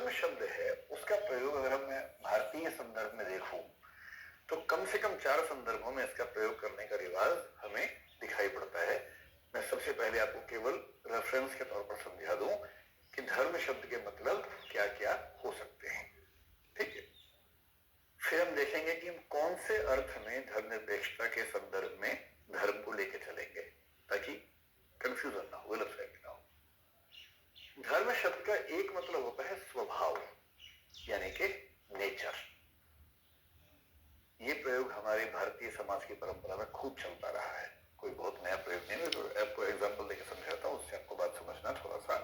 धर्म शब्द है उसका प्रयोग अगर मैं भारतीय संदर्भ में देखूं तो कम से कम 4 संदर्भों में इसका प्रयोग करने का रिवाज हमें दिखाई पड़ता है। मैं सबसे पहले आपको केवल रेफरेंस के तौर पर समझा दूं कि धर्म शब्द के मतलब क्या क्या हो सकते हैं। ठीक है, फिर हम देखेंगे कि हम कौन से अर्थ में धर्मनिरपेक्षता के संदर्भ में धर्म को लेकर चलेंगे ताकि कंफ्यूजन ना हो, गलतफहमी ना हो। धर्म शब्द का एक मतलब होता है स्वभाव, यानी कि नेचर। ये प्रयोग हमारे भारतीय समाज की परंपरा में खूब चलता रहा है, कोई बहुत नया प्रयोग नहीं है। तो आपको एग्जांपल देकर समझाता हूं, उससे आपको बात समझना थोड़ा सा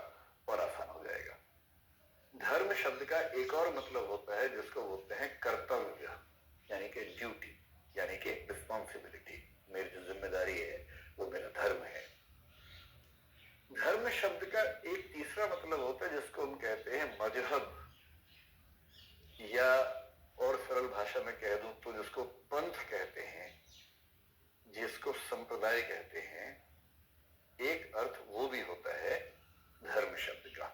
और आसान हो जाएगा। धर्म शब्द का एक और मतलब होता है जिसको बोलते हैं कर्तव्य, यानी कि ड्यूटी, यानी कि रिस्पॉन्सिबिलिटी। मेरी जो जिम्मेदारी है वो मेरा धर्म है। धर्म शब्द का एक तीसरा मतलब होता है जिसको हम कहते हैं मजहब, या और सरल भाषा में कह दूं तो जिसको पंथ कहते हैं, जिसको संप्रदाय कहते हैं। एक अर्थ वो भी होता है धर्म शब्द का।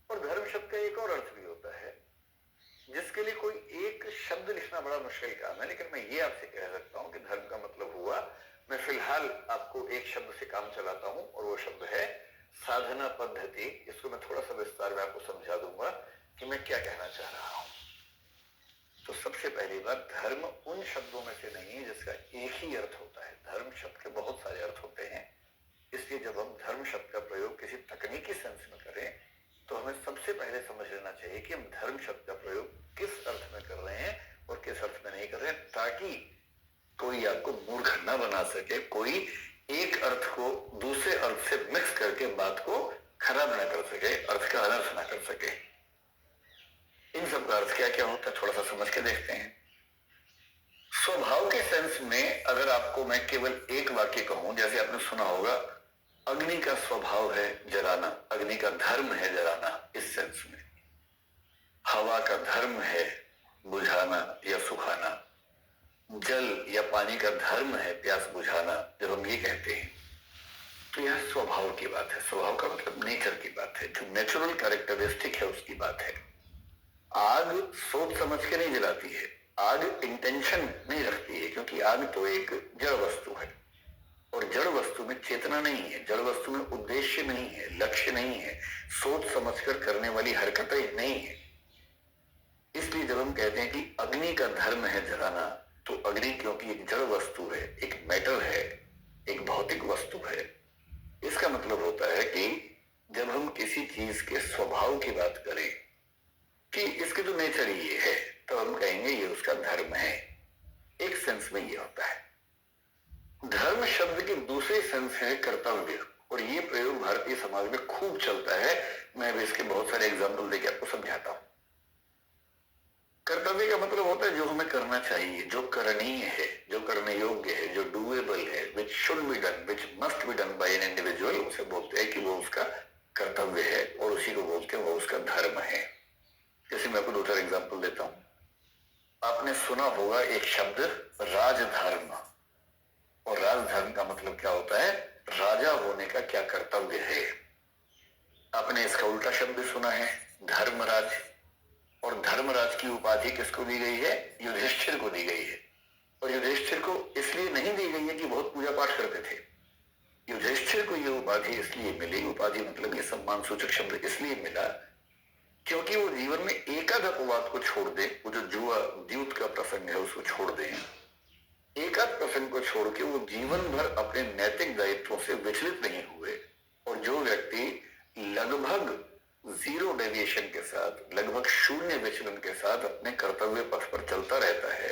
और धर्म शब्द का एक और अर्थ भी होता है जिसके लिए कोई एक शब्द लिखना बड़ा मुश्किल काम है, लेकिन मैं ये आपसे कह सकता हूं कि धर्म का मतलब हुआ, मैं फिलहाल आपको एक शब्द से काम चलाता हूं और वो शब्द है साधना पद्धति। इसको मैं थोड़ा सा विस्तार में आपको समझा दूंगा कि मैं क्या कहना चाह रहा हूं। तो सबसे पहली बात, धर्म उन शब्दों में से नहीं है जिसका एक ही अर्थ होता है। धर्म शब्द के बहुत सारे अर्थ होते हैं, इसलिए जब हम धर्म शब्द का प्रयोग किसी तकनीकी सेंस में करें तो हमें सबसे पहले समझ लेना चाहिए कि हम धर्म शब्द का प्रयोग किस अर्थ में कर रहे हैं और किस अर्थ में नहीं कर रहे हैं, ताकि कोई आपको मूर्ख न बना सके, कोई एक अर्थ को दूसरे अर्थ से मिक्स करके बात को खराब ना कर सके, अर्थ का अनर्थ ना कर सके। इन सब का अर्थ क्या क्या होता है थोड़ा सा समझ के देखते हैं। स्वभाव के सेंस में अगर आपको मैं केवल एक वाक्य कहूं, जैसे आपने सुना होगा अग्नि का स्वभाव है जलाना, अग्नि का धर्म है जलाना, इस सेंस में। हवा का धर्म है बुझाना या सुखाना, जल या पानी का धर्म है प्यास बुझाना, जब हम ये कहते हैं तो यह स्वभाव की बात है। स्वभाव का मतलब नेचर की बात है, जो नेचुरल कैरेक्टरिस्टिक है उसकी बात है। आग सोच समझ के नहीं जलाती है, आग इंटेंशन नहीं रखती है, क्योंकि आग तो एक जड़ वस्तु है और जड़ वस्तु में चेतना नहीं है, जड़ वस्तु में उद्देश्य नहीं है, लक्ष्य नहीं है, सोच समझकर करने वाली हरकतें नहीं है। इसलिए जब हम कहते हैं कि अग्नि का धर्म है जलाना, तो अग्नि क्योंकि एक जड़ वस्तु है, एक मैटर है, एक भौतिक वस्तु है, इसका मतलब होता है कि जब हम किसी चीज के स्वभाव की बात करें कि इसके तो नेचर ही ये है, तो हम कहेंगे ये उसका धर्म है। एक सेंस में ये होता है। धर्म शब्द की दूसरी सेंस है कर्तव्य, और ये प्रयोग भारतीय समाज में खूब चलता है। मैं भी इसके बहुत सारे एग्जाम्पल देके आपको समझाता हूं। कर्तव्य का मतलब होता है जो हमें करना चाहिए, जो करणीय है, जो करने योग्य है, जो डूएबल है, which should be done, which must be done by an individual, उसे बोलते हैं कि वो उसका कर्तव्य है, और उसी को बोलते हैं वो उसका धर्म है। जैसे मैं आपको 2-4 एग्जाम्पल देता हूं। आपने सुना होगा एक शब्द राजधर्म, और राजधर्म का मतलब क्या होता है, राजा होने का क्या कर्तव्य है। आपने इसका उल्टा शब्द भी सुना है धर्मराज, और धर्मराज की उपाधि किसको दी गई है, युधिष्ठिर को दी गई है। और युधिष्ठिर को इसलिए नहीं दी गई है कि बहुत पूजा पाठ करते थे, युधिष्ठिर को यह उपाधि इसलिए मिली, उपाधि मतलब ये सम्मान सूचक शब्द इसलिए मिला क्योंकि वो जीवन में एकाध अपवाद को छोड़ दे, वो जो जुआ द्यूत का प्रसंग है उसको छोड़ दें, एकाध प्रसंग को छोड़ के वो जीवन भर अपने नैतिक दायित्वों से विचलित नहीं हुए। और जो व्यक्ति लगभग 0 डेविएशन के साथ, लगभग 0 विचलन के साथ अपने कर्तव्य पथ पर चलता रहता है,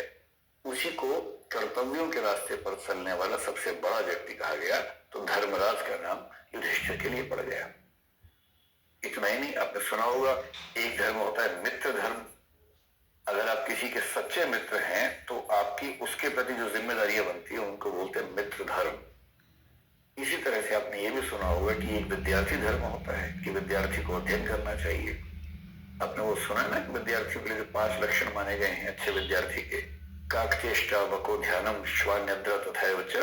उसी को कर्तव्यों के रास्ते पर चलने वाला सबसे बड़ा व्यक्ति कहा गया। तो धर्मराज का नाम युधिष्ठिर के लिए पड़ गया। इतना ही नहीं, आपने सुना होगा एक धर्म होता है मित्र धर्म। अगर आप किसी के सच्चे मित्र हैं तो आपकी उसके प्रति जो जिम्मेदारियां बनती है उनको बोलते हैं मित्र धर्म। इसी तरह से आपने ये भी सुना होगा कि एक विद्यार्थी धर्म होता है कि विद्यार्थी को अध्ययन करना चाहिए। आपने वो सुना ना कि विद्यार्थियों के लिए 5 लक्षण माने गए हैं अच्छे विद्यार्थी के, काकचेष्टा बको ध्यानम श्वान्यद्रा तथैव च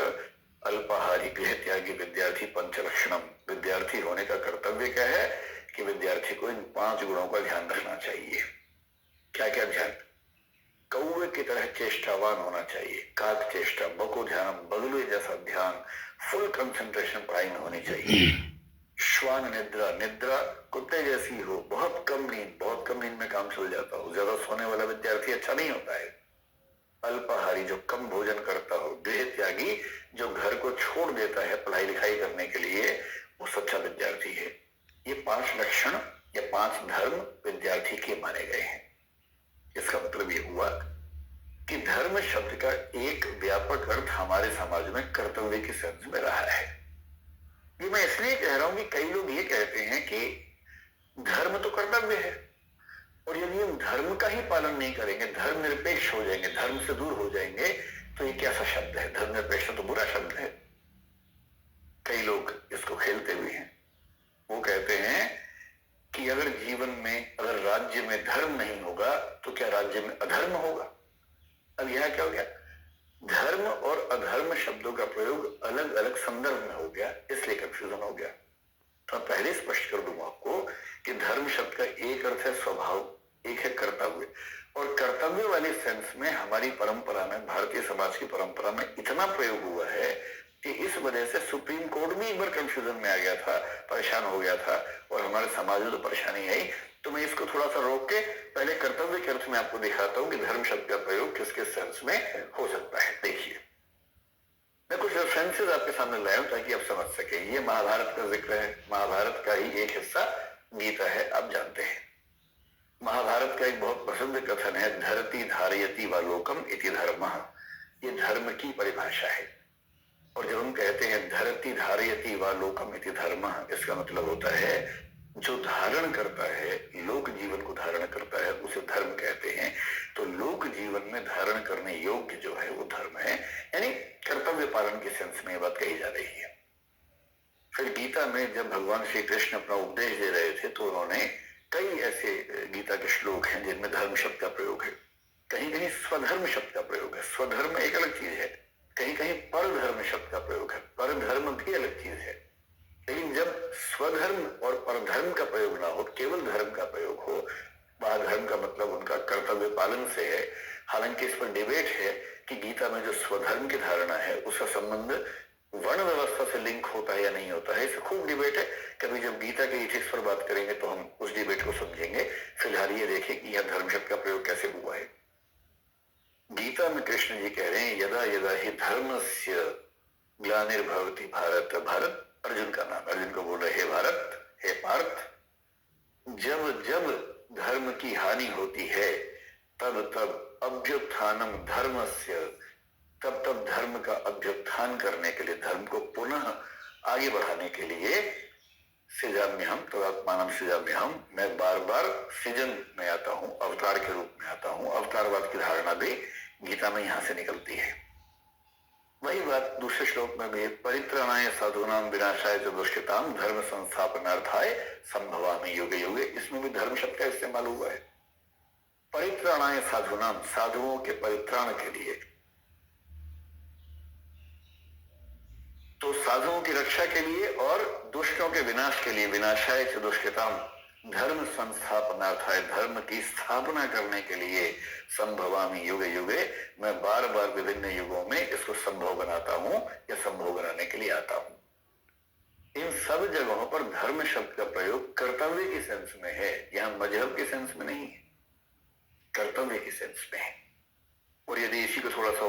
अल्पाहारी गृह त्यागी विद्यार्थी पंच लक्षणम। विद्यार्थी होने का कर्तव्य क्या है कि विद्यार्थी को इन 5 गुणों का ध्यान रखना चाहिए। क्या क्या ध्यान? कौवे की तरह चेष्टावान होना चाहिए, काक चेष्टा, बको ध्यान, बगुले जैसा ध्यान, फुल कंसंट्रेशन पढ़ाई में होनी चाहिए। श्वान निद्रा, निद्रा कुत्ते जैसी हो, बहुत कम नींद, बहुत कम नींद में काम चल जाता हो। ज्यादा सोने वाला विद्यार्थी अच्छा नहीं होता है। अल्पाहारी, जो कम भोजन करता हो। देह त्यागी, जो घर को छोड़ देता है पढ़ाई लिखाई करने के लिए, वो सच्चा विद्यार्थी है। ये 5 लक्षण या 5 धर्म विद्यार्थी के माने गए हैं। इसका मतलब ये हुआ कि धर्म शब्द का एक व्यापक अर्थ हमारे समाज में कर्तव्य के सेंस में रहा है। ये मैं इसलिए कह रहा हूं कि कई लोग ये कहते हैं कि धर्म तो कर्तव्य है, और यदि हम धर्म का ही पालन नहीं करेंगे, धर्म निरपेक्ष हो जाएंगे, धर्म से दूर हो जाएंगे, तो ये कैसा शब्द है? धर्म निरपेक्ष तो बुरा शब्द है। कई लोग इसको खेलते भी हैं। वो कहते हैं कि अगर जीवन में, अगर राज्य में धर्म नहीं होगा तो क्या राज्य में अधर्म होगा? अब यह क्या हो गया? धर्म और अधर्म शब्दों का प्रयोग अलग अलग संदर्भ में हो गया, इसलिए कंफ्यूजन हो गया। तो पहले स्पष्ट कर दूंगा आपको कि धर्म शब्द का एक अर्थ है स्वभाव, एक है कर्तव्य। और कर्तव्य वाले सेंस में हमारी परंपरा में, भारतीय समाज की परंपरा में इतना प्रयोग हुआ है कि इस वजह से सुप्रीम कोर्ट भी एक बार कंफ्यूजन में आ गया था, परेशान हो गया था, और हमारे समाज में तो परेशानी आई। तो मैं इसको थोड़ा सा रोक के पहले कर्तव्य के अर्थ में आपको दिखाता हूं कि धर्म शब्द का प्रयोग किस किस सेंस में हो सकता है। देखिए, मैं कुछ रेफरेंसेस आपके सामने लाया हूं ताकि आप समझ सके। ये महाभारत का जिक्र है, महाभारत का ही एक हिस्सा गीता है, आप जानते हैं। महाभारत का एक बहुत प्रसिद्ध कथन है, धरती धारयति वा लोकम इति धर्मः। ये धर्म की परिभाषा है। और जब हम कहते हैं धरती धारयति वा लोकम इति धर्मः, इसका मतलब होता है जो धारण करता है, लोक जीवन को धारण करता है, उसे धर्म कहते हैं। तो लोक जीवन में धारण करने योग्य जो है वो धर्म है, यानी कर्तव्य पालन के सेंस में ये बात कही जा रही है। फिर गीता में जब भगवान श्री कृष्ण अपना उपदेश दे रहे थे तो उन्होंने कई ऐसे गीता के श्लोक हैं जिनमें धर्म शब्द का प्रयोग है। कहीं कहीं स्वधर्म शब्द का प्रयोग है, स्वधर्म एक अलग चीज है। कहीं कहीं परधर्म शब्द का प्रयोग है, परधर्म भी अलग चीज है। लेकिन जब स्वधर्म और परधर्म का प्रयोग ना हो, केवल धर्म का प्रयोग हो, वहां धर्म का मतलब उनका कर्तव्य पालन से है। हालांकि इस पर डिबेट है कि गीता में जो स्वधर्म की धारणा है उसका संबंध वर्ण व्यवस्था से लिंक होता है या नहीं होता है, इसे खूब डिबेट है। कभी जब गीता के इथिक्स पर बात करेंगे तो हम उस डिबेट को समझेंगे। फिलहाल ये देखें कि यह धर्म शब्द का प्रयोग कैसे हुआ है। गीता में कृष्ण जी कह रहे हैं, यदा यदा ही धर्मस्य ग्लानिर्भवति भारत। भारत अर्जुन का नाम, अर्जुन को बोल रहे, हे भारत, हे पार्थ, जब जब धर्म की हानि होती है तब तब अभ्युत्थानम धर्मस्य, तब तब धर्म का अभ्युत्थान करने के लिए, धर्म को पुनः आगे बढ़ाने के लिए, सृजाम्यहम तदात्मानम सृजाम्यहम, मैं बार बार सृजन में आता हूं, अवतार के रूप में आता हूं। अवतारवाद की धारणा भी गीता में यहां से निकलती है। वही बात दूसरे श्लोक में भी, परित्राणाय साधूनाम विनाशाय च दुष्कृताम धर्म संस्थापनार्थाय संभवामि युगे युगे। इसमें भी धर्म शब्द का इस्तेमाल हुआ है। परित्राणाय साधूनाम, साधुओं के परित्राण के लिए, तो साधुओं की रक्षा के लिए और दुष्टों के विनाश के लिए, विनाशाय च दुष्कृताम, धर्म संस्थापनार्थाय, धर्म की स्थापना करने के लिए, संभवामि युगे युगे, मैं बार बार विभिन्न युगों में इसको संभव बनाता हूं या संभव बनाने के लिए आता हूं। इन सब जगहों पर धर्म शब्द का प्रयोग कर्तव्य के सेंस में है, यहां मजहब के सेंस में नहीं है, कर्तव्य के सेंस में है। और यदि इसी को थोड़ा सा